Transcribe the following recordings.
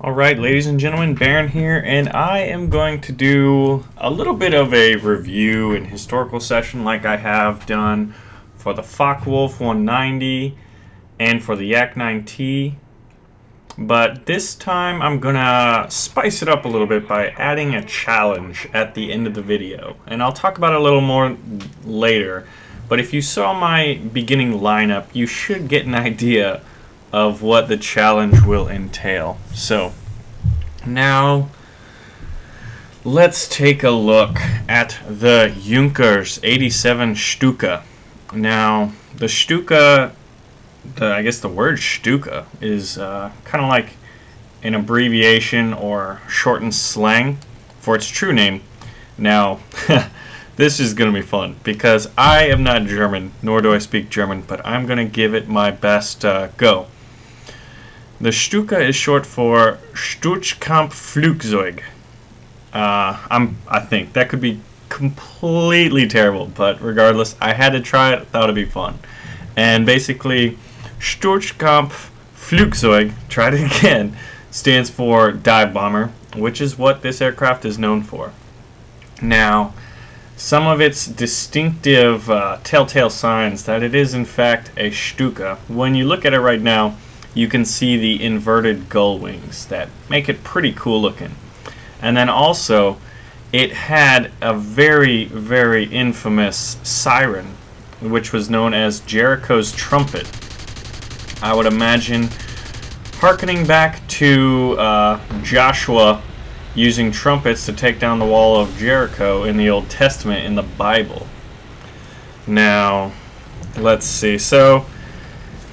Alright, ladies and gentlemen, Baron here, and I am going to do a little bit of a review and historical session like I have done for the Focke-Wulf 190 and for the Yak 9T. But this time I'm gonna spice it up a little bit by adding a challenge at the end of the video. And I'll talk about it a little more later. But if you saw my beginning lineup, you should get an idea of what the challenge will entail. So now let's take a look at the Ju-87 Stuka. Now the Stuka, I guess the word Stuka is kind of like an abbreviation or shortened slang for its true name. Now this is going to be fun because I am not German, nor do I speak German, but I'm going to give it my best go. The Stuka is short for sturzkampfflugzeug. I think that could be completely terrible, but regardless, I had to try it. Thought it'd be fun. And basically, sturzkampfflugzeug, tried it again, stands for dive bomber, which is what this aircraft is known for. Now, some of its distinctive telltale signs that it is in fact a Stuka. When you look at it right now, you can see the inverted gull wings that make it pretty cool looking. And then also, it had a very, very infamous siren, which was known as Jericho's trumpet. I would imagine hearkening back to Joshua using trumpets to take down the wall of Jericho in the Old Testament in the Bible. Now, let's see. So,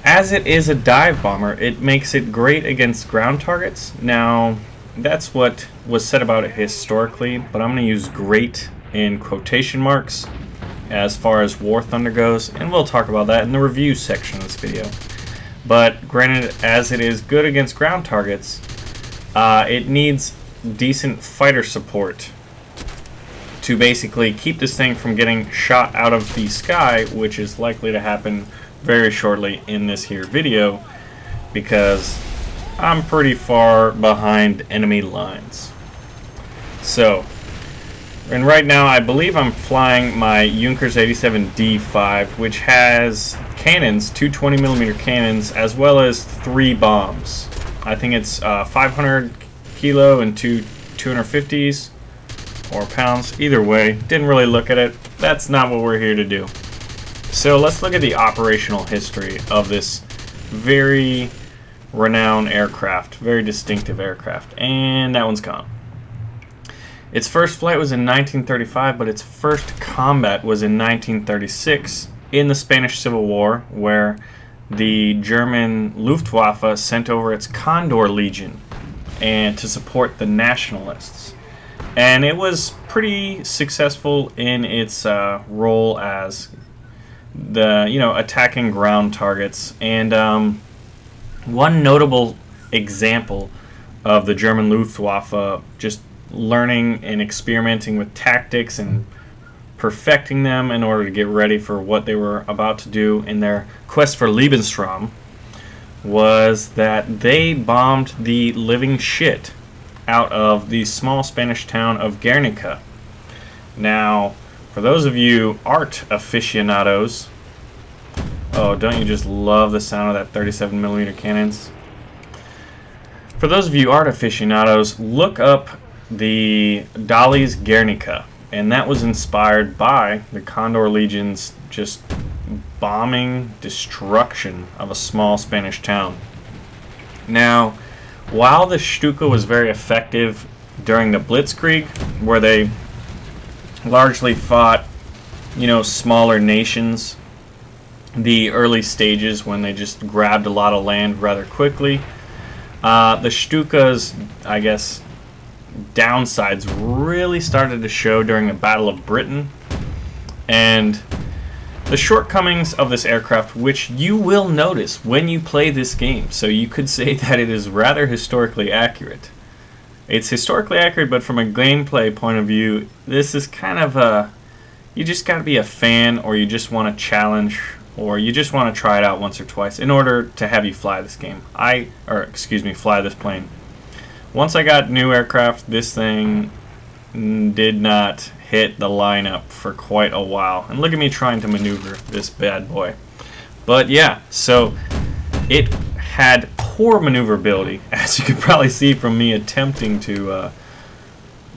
as it is a dive bomber, it makes it great against ground targets. Now, that's what was said about it historically, but I'm going to use great in quotation marks as far as War Thunder goes, and we'll talk about that in the review section of this video. But granted, as it is good against ground targets, it needs decent fighter support to basically keep this thing from getting shot out of the sky, which is likely to happen very shortly in this here video because I'm pretty far behind enemy lines. So, and right now I believe I'm flying my Ju-87 D5, which has cannons, two 20mm cannons, as well as 3 bombs. I think it's 500 kilo and two 250s or pounds. Either way, didn't really look at it. That's not what we're here to do. So let's look at the operational history of this very renowned aircraft, very distinctive aircraft, and that one's gone. Its first flight was in 1935, but its first combat was in 1936 in the Spanish Civil War, where the German Luftwaffe sent over its Condor Legion and to support the nationalists. And it was pretty successful in its role as attacking ground targets. And one notable example of the German Luftwaffe just learning and experimenting with tactics and perfecting them in order to get ready for what they were about to do in their quest for Lebensraum was that they bombed the living shit out of the small Spanish town of Guernica. Now, for those of you art aficionados, oh, don't you just love the sound of that 37mm cannons? For those of you art aficionados, look up the Dali's Guernica, and that was inspired by the Condor Legion's just bombing destruction of a small Spanish town. Now, while the Stuka was very effective during the Blitzkrieg, where they largely fought, smaller nations, the early stages when they just grabbed a lot of land rather quickly, the Stuka's, I guess, downsides really started to show during the Battle of Britain. And the shortcomings of this aircraft, which you will notice when you play this game, so you could say that it is rather historically accurate. It's historically accurate, but from a gameplay point of view, this is kind of a, you just got to be a fan, or you just want to challenge, or you just want to try it out once or twice in order to have you fly this game. Fly this plane. Once I got new aircraft, this thing did not hit the lineup for quite a while. And look at me trying to maneuver this bad boy. But yeah, so it had poor maneuverability, as you could probably see from me attempting to,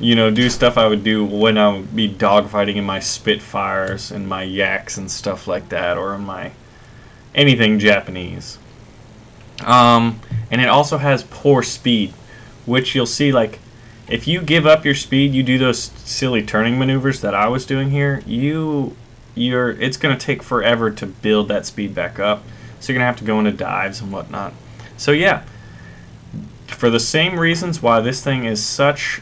you know, do stuff I would do when I would be dogfighting in my Spitfires and my Yaks and stuff like that, or in my anything Japanese. And it also has poor speed, which you'll see, like, if you give up your speed, you do those silly turning maneuvers that I was doing here, it's going to take forever to build that speed back up. So you're going to have to go into dives and whatnot. So yeah, for the same reasons why this thing is such,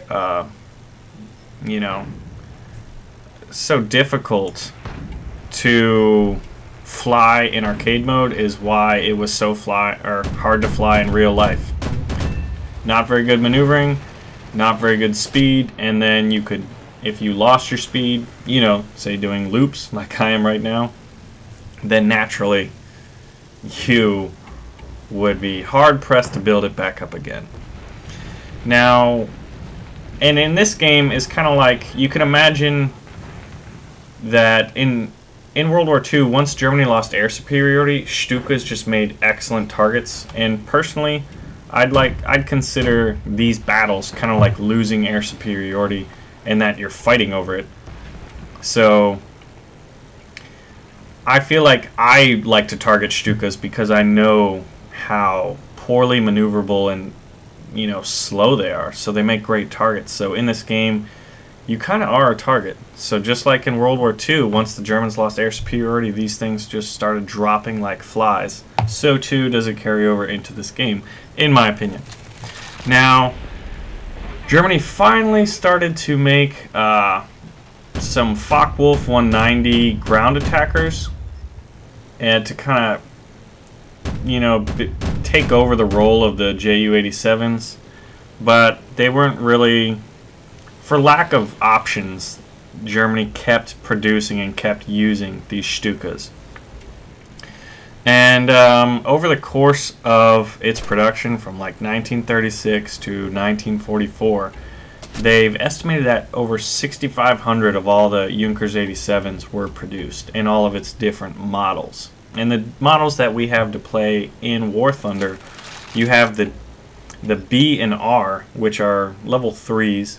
you know, so difficult to fly in arcade mode is why it was so hard to fly in real life. Not very good maneuvering, not very good speed, and then you could, if you lost your speed, you know, say doing loops like I am right now, then naturally you would be hard pressed to build it back up again. Now, and in this game is kind of like, you can imagine that in World War II, once Germany lost air superiority, Stukas just made excellent targets, and personally I'd consider these battles kind of like losing air superiority, and that you're fighting over it. So I feel like I like to target Stukas because I know how poorly maneuverable and, you know, slow they are. So they make great targets. So in this game, you kind of are a target. So just like in World War II, once the Germans lost air superiority, these things just started dropping like flies. So too does it carry over into this game, in my opinion. Now, Germany finally started to make some Focke-Wulf 190 ground attackers, and to kind of, you know, take over the role of the Ju-87s, but they weren't really, for lack of options, Germany kept producing and kept using these Stukas. And over the course of its production from like 1936 to 1944, they've estimated that over 6,500 of all the Junkers 87s were produced in all of its different models. And the models that we have to play in War Thunder, you have the B and R, which are level 3s,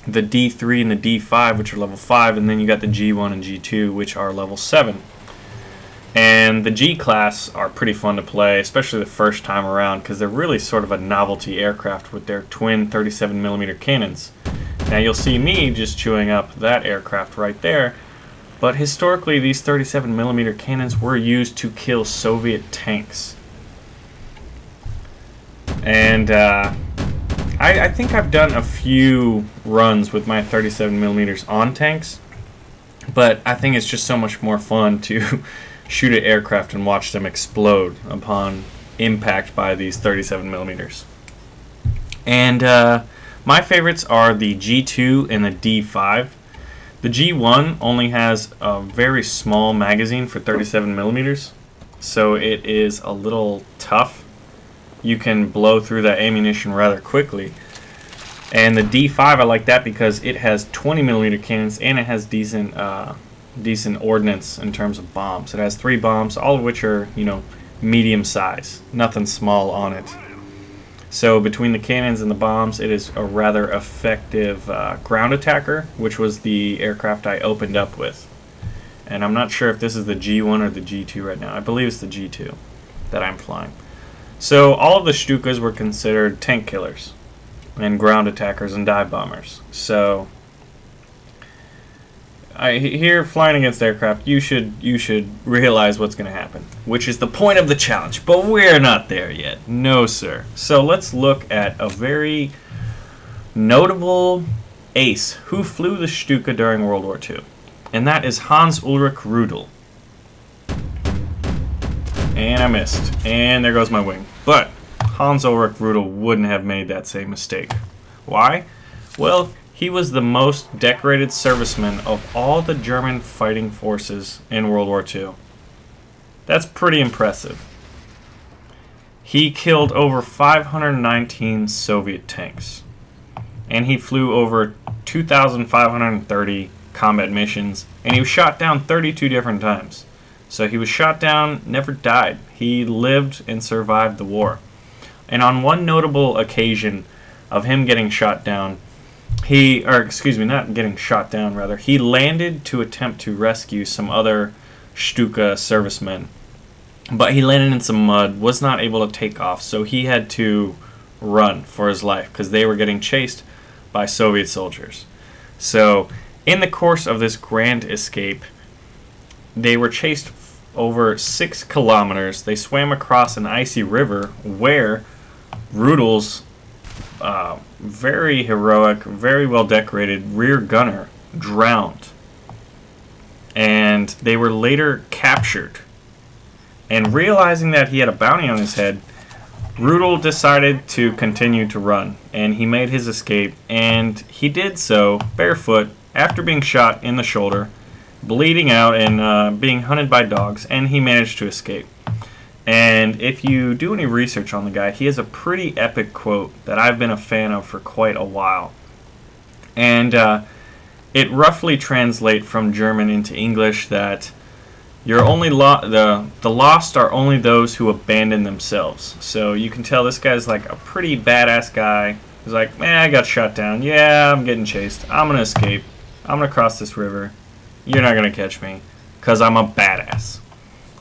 the D3 and the D5, which are level 5, and then you got the G1 and G2, which are level 7. And the G class are pretty fun to play, especially the first time around, because they're really sort of a novelty aircraft with their twin 37mm cannons. Now you'll see me just chewing up that aircraft right there, but historically these 37mm cannons were used to kill Soviet tanks. And I think I've done a few runs with my 37mm on tanks, but I think it's just so much more fun to shoot at aircraft and watch them explode upon impact by these 37mm. And my favorites are the G2 and the D5. The G1 only has a very small magazine for 37mm, so it is a little tough. You can blow through that ammunition rather quickly. And the D5, I like that because it has 20mm cannons and it has decent ordnance in terms of bombs. It has 3 bombs, all of which are, you know, medium size, nothing small on it. So between the cannons and the bombs, it is a rather effective ground attacker, which was the aircraft I opened up with. And I'm not sure if this is the G1 or the G2 right now. I believe it's the G2 that I'm flying. So all of the Stukas were considered tank killers and ground attackers and dive bombers. So here, flying against aircraft, you should realize what's going to happen, which is the point of the challenge. But we're not there yet. No, sir. So let's look at a very notable ace who flew the Stuka during World War II, and that is Hans-Ulrich Rudel. And I missed. And there goes my wing. But Hans-Ulrich Rudel wouldn't have made that same mistake. Why? Well, he was the most decorated serviceman of all the German fighting forces in World War II. That's pretty impressive. He killed over 519 Soviet tanks, and he flew over 2,530 combat missions, and he was shot down 32 different times. So he was shot down, never died. He lived and survived the war. And on one notable occasion of him getting shot down, he landed to attempt to rescue some other Stuka servicemen. But he landed in some mud, was not able to take off, so he had to run for his life because they were getting chased by Soviet soldiers. So in the course of this grand escape, they were chased over 6 kilometers. They swam across an icy river where Rudel's very heroic, very well decorated rear gunner drowned. And they were later captured. And realizing that he had a bounty on his head, Rudel decided to continue to run, and he made his escape, and he did so barefoot after being shot in the shoulder, bleeding out and being hunted by dogs, and he managed to escape. And if you do any research on the guy, he has a pretty epic quote that I've been a fan of for quite a while. And it roughly translates from German into English that you're only the lost are only those who abandon themselves. So you can tell this guy's like a pretty badass guy. He's like, man, I got shot down. Yeah, I'm getting chased. I'm going to escape. I'm going to cross this river. You're not going to catch me because I'm a badass.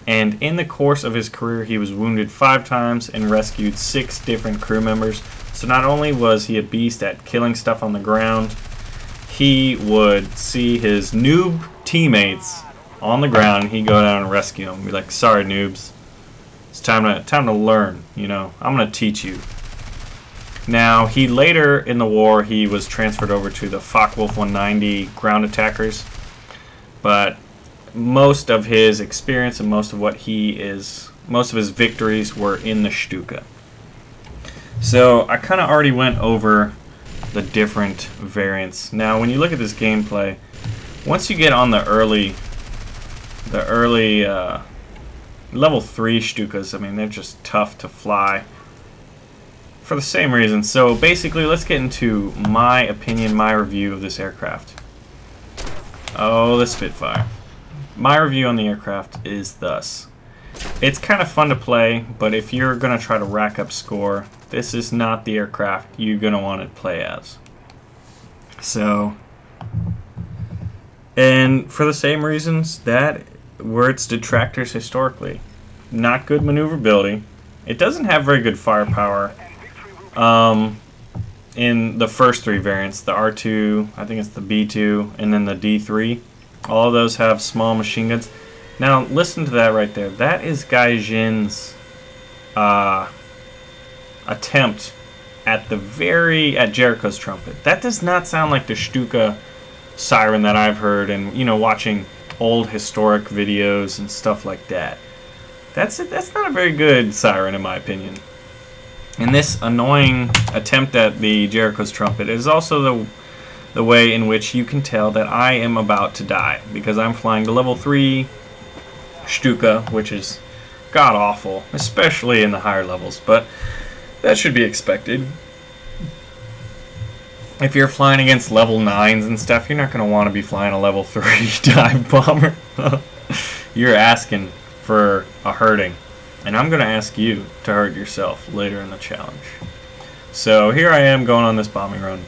And in the course of his career, he was wounded 5 times and rescued 6 different crew members. So not only was he a beast at killing stuff on the ground, he would see his noob teammates on the ground, he'd go down and rescue them. Be like, sorry, noobs. It's time to learn, you know. I'm going to teach you. Now, he later in the war, he was transferred over to the Focke-Wulf 190 ground attackers. But most of his experience and most of his victories were in the Stuka. So, I kind of already went over the different variants. Now, when you look at this gameplay, once you get on the early level 3 Stukas, I mean, they're just tough to fly for the same reason. So basically, let's get into my opinion, my review of this aircraft. Oh, the Spitfire. My review on the aircraft is thus. It's kind of fun to play, but if you're going to try to rack up score, this is not the aircraft you're going to want to play as. So, and for the same reasons that were its detractors historically. Not good maneuverability. It doesn't have very good firepower. In the first 3 variants, the R2, I think it's the B2, and then the D3, all of those have small machine guns. Now, listen to that right there. That is Gaijin's attempt at Jericho's trumpet. That does not sound like the Stuka siren that I've heard, and you know, watching old historic videos and stuff like that. That's not a very good siren in my opinion. And this annoying attempt at the Jericho's trumpet is also the way in which you can tell that I am about to die, because I'm flying the level 3 Stuka, which is god awful, especially in the higher levels, but that should be expected. If you're flying against level 9s and stuff, you're not going to want to be flying a level 3 dive bomber. You're asking for a hurting. And I'm going to ask you to hurt yourself later in the challenge. So here I am going on this bombing run.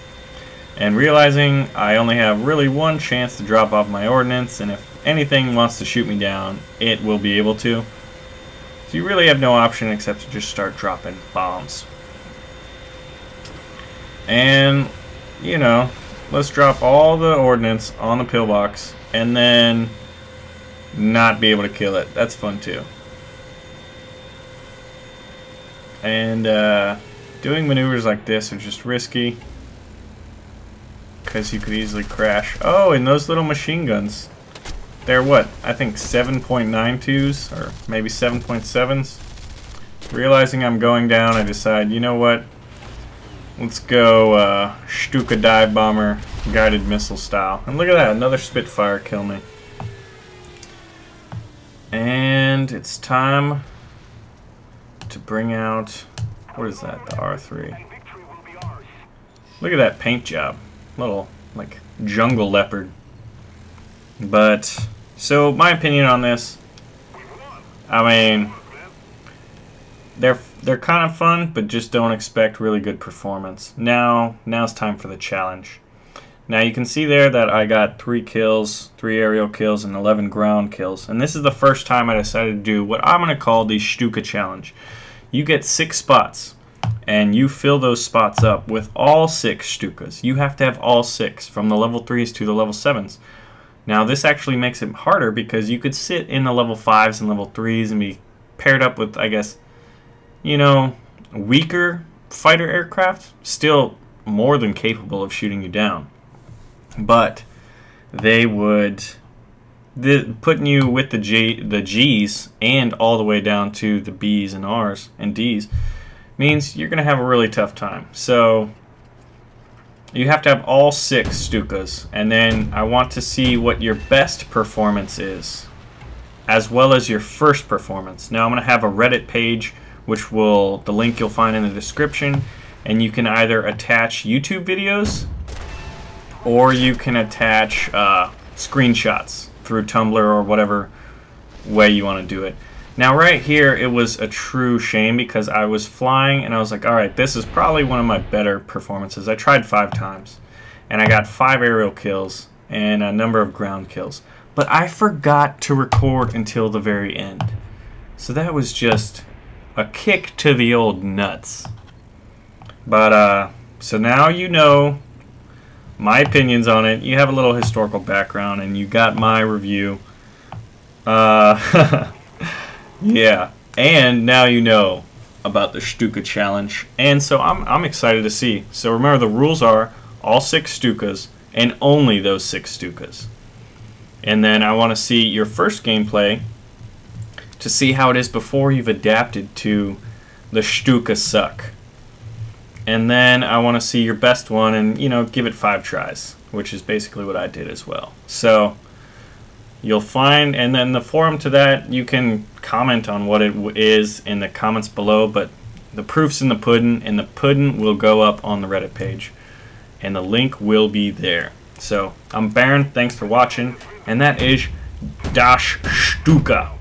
And realizing I only have really one chance to drop off my ordnance. And if anything wants to shoot me down, it will be able to. So you really have no option except to just start dropping bombs. And you know, let's drop all the ordnance on the pillbox and then not be able to kill it. That's fun too. And doing maneuvers like this are just risky because you could easily crash. Oh, and those little machine guns. They're what? I think 7.92s or maybe 7.7s. Realizing I'm going down, I decide, you know what? Let's go Stuka dive bomber guided missile style. And look at that, another Spitfire kill me. And it's time to bring out, what is that, the R3. Look at that paint job. Little, like, jungle leopard. But, so my opinion on this, I mean, they're kind of fun, but just don't expect really good performance. Now's time for the challenge. Now you can see there that I got 3 kills, 3 aerial kills, and 11 ground kills. And this is the first time I decided to do what I'm going to call the Stuka challenge. You get 6 spots, and you fill those spots up with all 6 Stukas. You have to have all 6, from the level 3s to the level 7s. Now this actually makes it harder because you could sit in the level 5s and level 3s and be paired up with, I guess, you know, weaker fighter aircraft, still more than capable of shooting you down. But they would, putting you with the G's and all the way down to the B's and R's and D's means you're going to have a really tough time. So you have to have all 6 Stukas, and then I want to see what your best performance is, as well as your first performance. Now I'm going to have a Reddit page, which the link you'll find in the description, and you can either attach YouTube videos or you can attach screenshots through Tumblr or whatever way you want to do it. Now right here, it was a true shame because I was flying and I was like, alright, this is probably one of my better performances. I tried 5 times and I got 5 aerial kills and a number of ground kills. But I forgot to record until the very end. So that was just a kick to the old nuts. But so now you know my opinions on it. You have a little historical background and you got my review. Yeah, and now you know about the Stuka challenge, and so I'm excited to see. So remember, the rules are all 6 Stukas and only those 6 Stukas. And then I want to see your first gameplay to see how it is before you've adapted to the Stuka suck. And then I want to see your best one and, you know, give it 5 tries, which is basically what I did as well. So you'll find, and then the forum to that, you can comment on what it is in the comments below, but the proof's in the pudding, and the pudding will go up on the Reddit page, and the link will be there. So, I'm Baron, thanks for watching, and that is Das Stuka.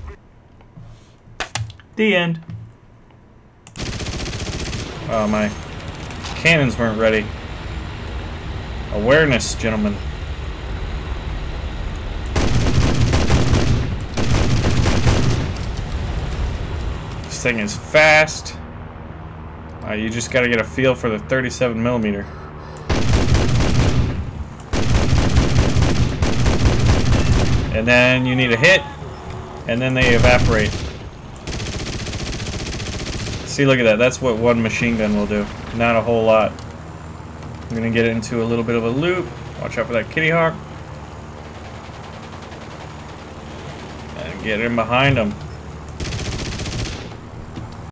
The end. Oh, my cannons weren't ready. Awareness, gentlemen. This thing is fast. You just got to get a feel for the 37mm. And then you need a hit, and then they evaporate. See, look at that. That's what one machine gun will do. Not a whole lot. I'm going to get into a little bit of a loop. Watch out for that kitty hawk. And get in behind them.